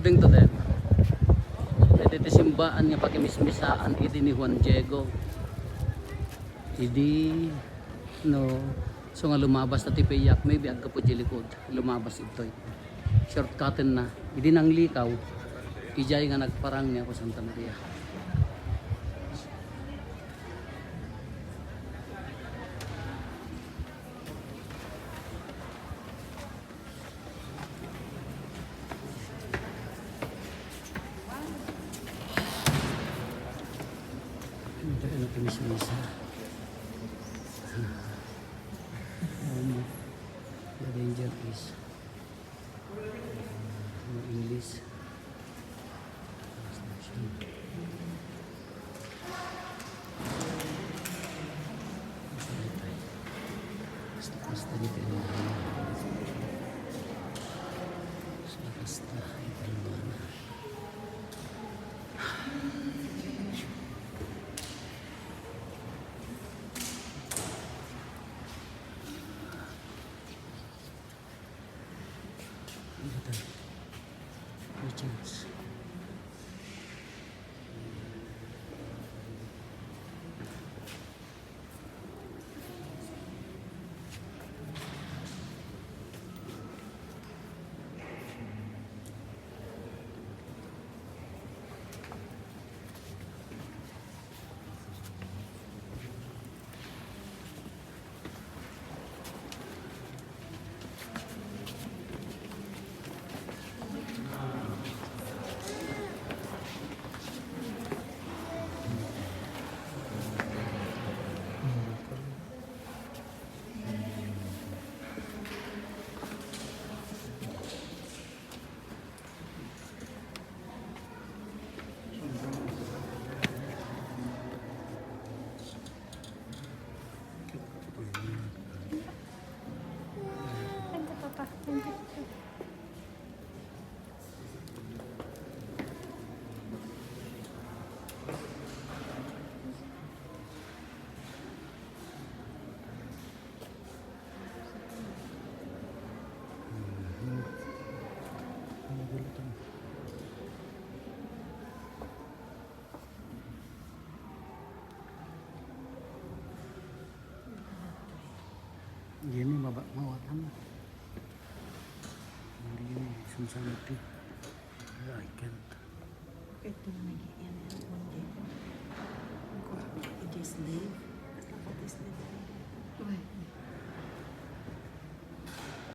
according to them, iti simbaan nga pakimismisaan iti ni Juan Diego. Idi no so nga lumabas na tipiyak maybe agka po jilikod lumabas itoy shortcutin na idi nang likaw ijay nga nagparang niya ko Santa Maria. Ito ano pinis-misa. The danger is English. Basta dito yung basta italwana. Chance. Gini mawatan. Gini susah mati. I can't. Ito na nag-iyan na one day. It is live. It's not what is live.